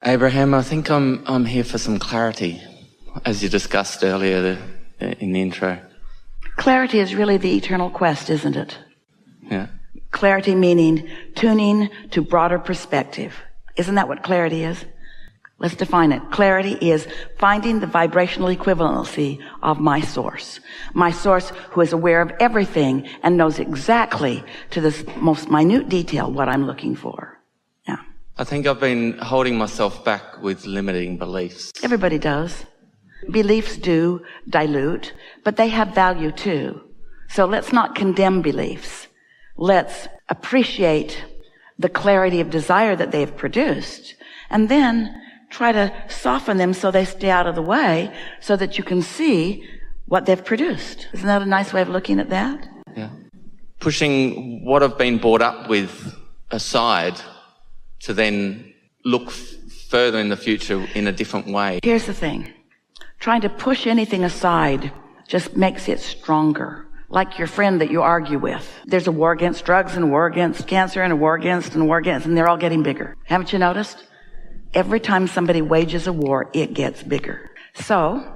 Abraham, I think I'm here for some clarity, as you discussed earlier in the intro. Clarity is really the eternal quest, isn't it? Yeah. Clarity meaning tuning to broader perspective. Isn't that what clarity is? Let's define it. Clarity is finding the vibrational equivalency of my source. My source who is aware of everything and knows exactly to this most minute detail what I'm looking for. Yeah. I think I've been holding myself back with limiting beliefs. Everybody does. Beliefs do dilute, but they have value too. So let's not condemn beliefs. Let's appreciate the clarity of desire that they've produced, and then try to soften them so they stay out of the way so that you can see what they've produced. Isn't that a nice way of looking at that? Yeah. Pushing what I've been brought up with aside to then look further in the future in a different way. Here's the thing. Trying to push anything aside just makes it stronger. Like your friend that you argue with. There's a war against drugs and a war against cancer and a war against and a war against, and they're all getting bigger. Haven't you noticed? Every time somebody wages a war, it gets bigger. So,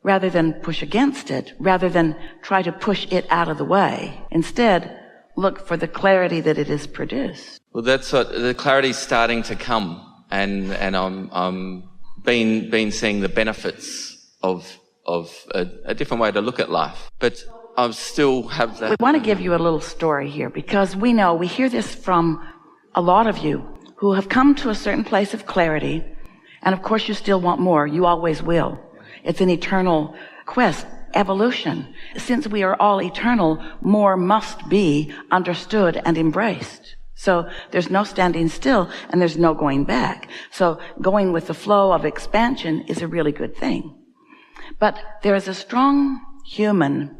rather than push against it, rather than try to push it out of the way, instead, look for the clarity that it has produced. Well, that's what the clarity's starting to come, and I'm been seeing the benefits of a different way to look at life. But I still have that. We want to give you a little story here because we know, we hear this from a lot of you who have come to a certain place of clarity, and of course you still want more. You always will. It's an eternal quest, evolution. Since we are all eternal, more must be understood and embraced. So there's no standing still and there's no going back. So going with the flow of expansion is a really good thing. But there is a strong human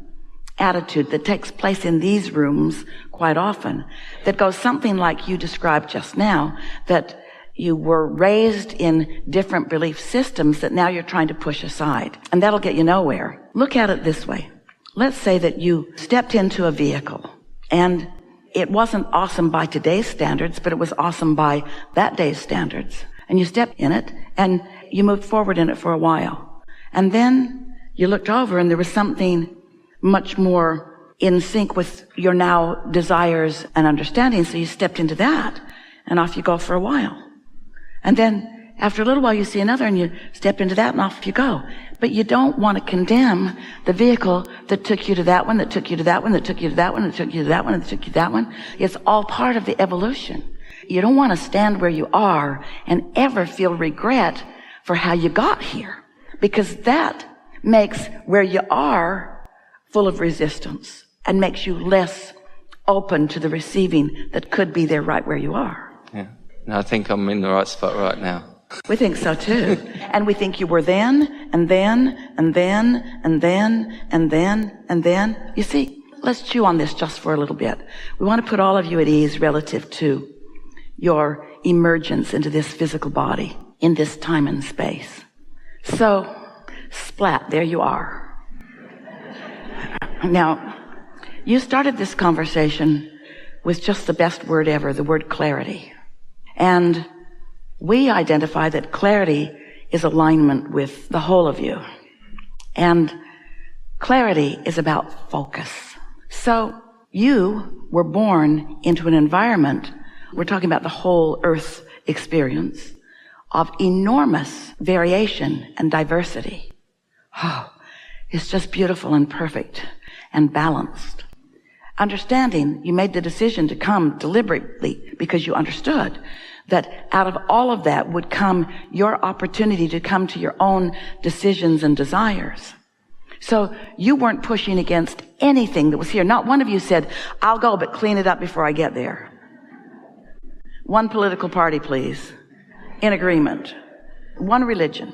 attitude that takes place in these rooms quite often that goes something like you described just now, that you were raised in different belief systems that now you're trying to push aside, and that'll get you nowhere. Look at it this way. Let's say that you stepped into a vehicle and it wasn't awesome by today's standards, but it was awesome by that day's standards, and you stepped in it and you moved forward in it for a while, and then you looked over and there was something much more in sync with your now desires and understanding. So you stepped into that and off you go for a while. And then after a little while you see another and you step into that and off you go. But you don't want to condemn the vehicle that took you to that one, that took you to that one, that took you to that one, that took you to that one, that took you to that one. It's all part of the evolution. You don't want to stand where you are and ever feel regret for how you got here, because that makes where you are full of resistance and makes you less open to the receiving that could be there right where you are. Yeah. No, I think I'm in the right spot right now. We think so too. And we think you were then, and then, and then, and then, and then, and then. You see, let's chew on this just for a little bit. We want to put all of you at ease relative to your emergence into this physical body in this time and space. So, splat, there you are. Now, you started this conversation with just the best word ever, the word clarity. And we identify that clarity is alignment with the whole of you. And clarity is about focus. So you were born into an environment, we're talking about the whole earth experience, of enormous variation and diversity. Oh, it's just beautiful and perfect and balanced. Understanding, you made the decision to come deliberately because you understood that out of all of that would come your opportunity to come to your own decisions and desires. So you weren't pushing against anything that was here. Not one of you said, I'll go, but clean it up before I get there. One political party, please. In agreement. One religion.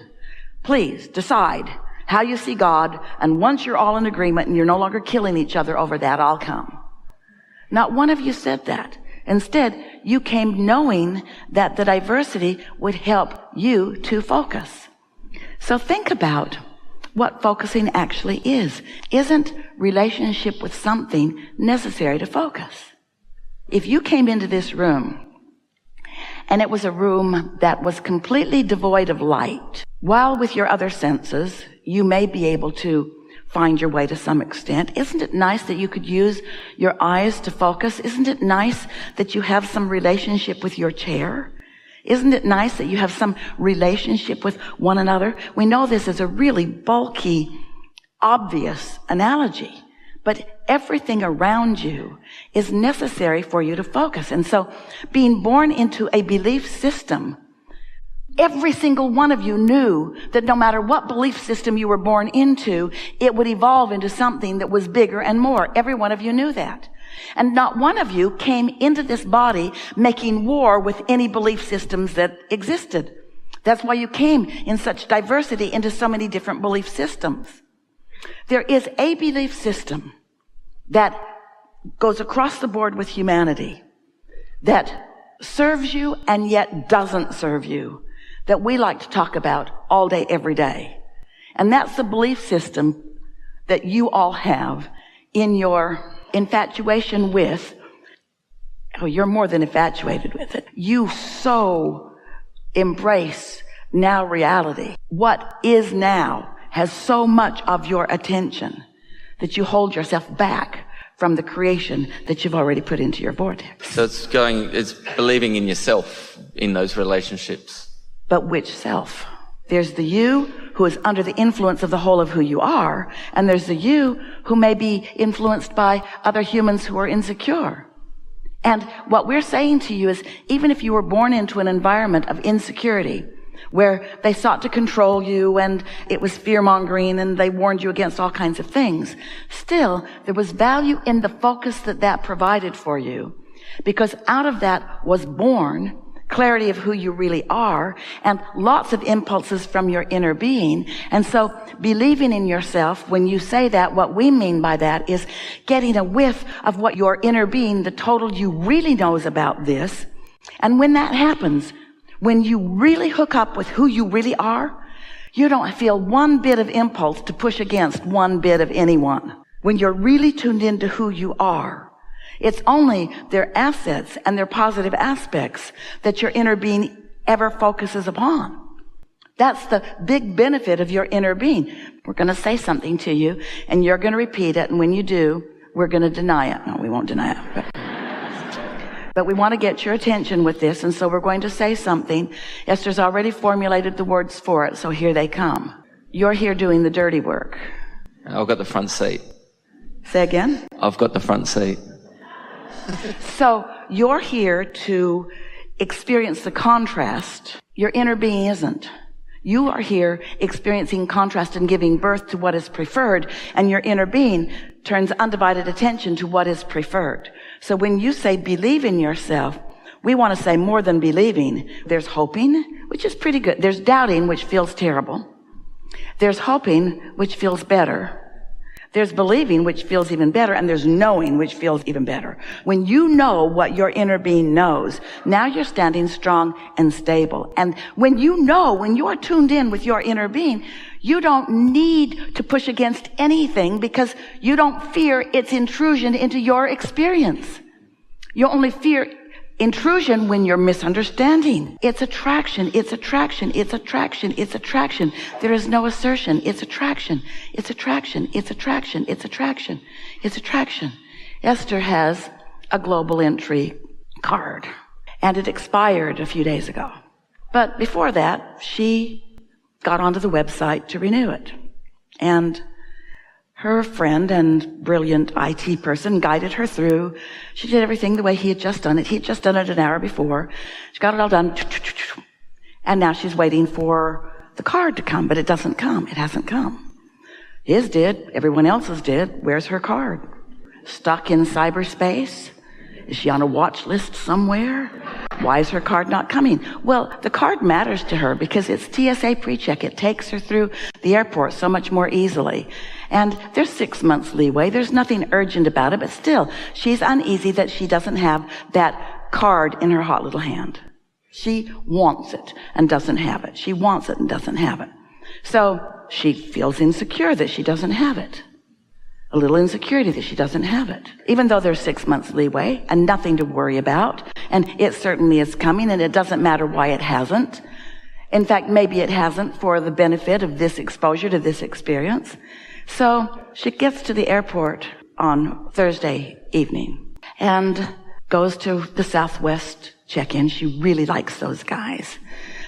Please decide how you see God, and once you're all in agreement and you're no longer killing each other over that, I'll come. Not one of you said that. Instead, you came knowing that the diversity would help you to focus. So think about what focusing actually is. Isn't relationship with something necessary to focus? If you came into this room And it was a room that was completely devoid of light. While with your other senses, you may be able to find your way to some extent. Isn't it nice that you could use your eyes to focus? Isn't it nice that you have some relationship with your chair? Isn't it nice that you have some relationship with one another? We know this is a really bulky, obvious analogy, but everything around you is necessary for you to focus. And so being born into a belief system, every single one of you knew that no matter what belief system you were born into, it would evolve into something that was bigger and more. Every one of you knew that. And not one of you came into this body making war with any belief systems that existed. That's why you came in such diversity into so many different belief systems. There is a belief system that goes across the board with humanity, that serves you and yet doesn't serve you, that we like to talk about all day, every day. And that's the belief system that you all have in your infatuation with, you're more than infatuated with it. You so embrace now reality. What is now has so much of your attention that you hold yourself back from the creation that you've already put into your vortex. So it's believing in yourself in those relationships. But which self? There's the you who is under the influence of the whole of who you are, and there's the you who may be influenced by other humans who are insecure. And what we're saying to you is, even if you were born into an environment of insecurity, where they sought to control you and it was fear-mongering and they warned you against all kinds of things, still, there was value in the focus that provided for you, because out of that was born clarity of who you really are and lots of impulses from your inner being. And so believing in yourself, when you say that, what we mean by that is getting a whiff of what your inner being, the total you really knows about this. And when that happens, when you really hook up with who you really are, you don't feel one bit of impulse to push against one bit of anyone. When you're really tuned into who you are, it's only their assets and their positive aspects that your inner being ever focuses upon. That's the big benefit of your inner being. We're going to say something to you, and you're going to repeat it, and when you do, we're going to deny it. No, we won't deny it. But we want to get your attention with this, and so we're going to say something. Esther's already formulated the words for it, so here they come. You're here doing the dirty work. I've got the front seat. Say again? I've got the front seat. So you're here to experience the contrast. Your inner being isn't. You are here experiencing contrast and giving birth to what is preferred, and your inner being turns undivided attention to what is preferred. So when you say believe in yourself, we want to say more than believing. There's hoping, which is pretty good. There's doubting, which feels terrible. There's hoping, which feels better. There's believing, which feels even better, and there's knowing, which feels even better. When you know what your inner being knows, now you're standing strong and stable. And when you are tuned in with your inner being, you don't need to push against anything because you don't fear its intrusion into your experience. You only fear intrusion when you're misunderstanding. It's attraction, it's attraction, it's attraction, it's attraction. There is no assertion. It's attraction, it's attraction, it's attraction, it's attraction, it's attraction. Esther has a global entry card, and it expired a few days ago. But before that, she got onto the website to renew it. And her friend and brilliant IT person guided her through. She did everything the way he had just done it. He had just done it an hour before. She got it all done. And now she's waiting for the card to come, but it doesn't come. It hasn't come. His did. Everyone else's did. Where's her card? Stuck in cyberspace? Is she on a watch list somewhere? Why is her card not coming? Well, the card matters to her because it's TSA pre-check. It takes her through the airport so much more easily. And there's 6 months leeway. There's nothing urgent about it, but still, she's uneasy that she doesn't have that card in her hot little hand. She wants it and doesn't have it. She wants it and doesn't have it. So she feels insecure that she doesn't have it. a little insecurity that she doesn't have it, even though there's 6 months leeway and nothing to worry about. And it certainly is coming, and it doesn't matter why it hasn't. In fact, maybe it hasn't for the benefit of this exposure to this experience. So she gets to the airport on Thursday evening and goes to the Southwest check-in. She really likes those guys.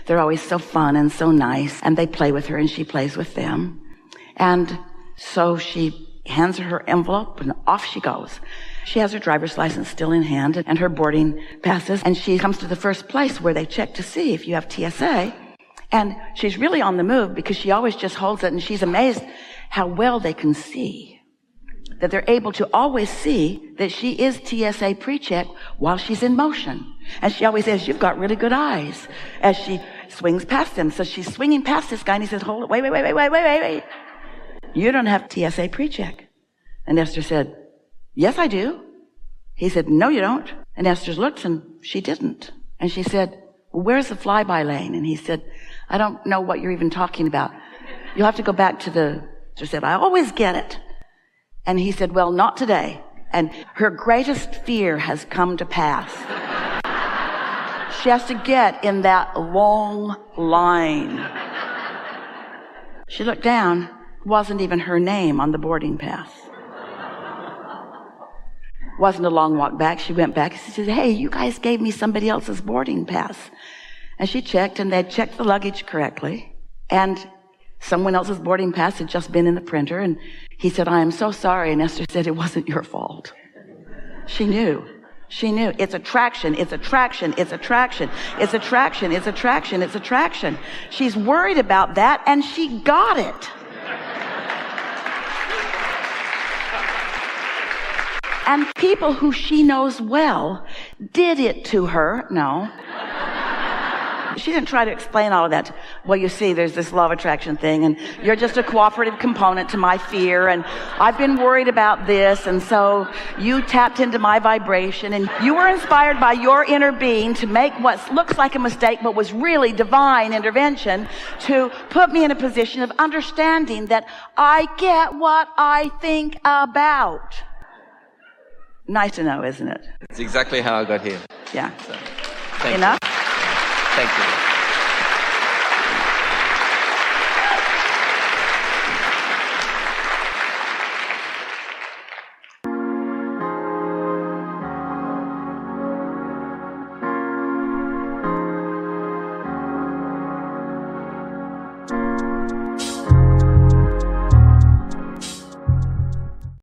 They're always so fun and so nice, and they play with her and she plays with them. And so she hands her her envelope and off she goes. She has her driver's license still in hand and her boarding passes, and she comes to the first place where they check to see if you have TSA. And she's really on the move because she always just holds it, and she's amazed how well they can see. That they're able to always see that she is TSA pre-check while she's in motion. And she always says, "You've got really good eyes," as she swings past them. So she's swinging past this guy, and he says, "Hold it, wait. You don't have TSA pre-check." And Esther said, "Yes, I do." He said, "No, you don't." And Esther looked, and she didn't. And she said, "Well, where's the flyby lane?" And he said, "I don't know what you're even talking about. You'll have to go back to the..." She said, "I always get it." And he said, "Well, not today." And her greatest fear has come to pass. She has to get in that long line. She looked down. It wasn't even her name on the boarding pass. Wasn't a long walk back. She went back. She said, "Hey, you guys gave me somebody else's boarding pass." And she checked, and they'd checked the luggage correctly. And someone else's boarding pass had just been in the printer. And he said, "I am so sorry." And Esther said, "It wasn't your fault." She knew. She knew. It's attraction. It's attraction. It's attraction. It's attraction. It's attraction. It's attraction. She's worried about that, and she got it. And people who she knows well did it to her. No. She didn't try to explain all of that. "Well, you see, there's this law of attraction thing, and you're just a cooperative component to my fear, and I've been worried about this, and so you tapped into my vibration, and you were inspired by your inner being to make what looks like a mistake but was really divine intervention to put me in a position of understanding that I get what I think about." Nice to know, isn't it? It's exactly how I got here. Yeah. So, thank Enough? you. Thank you.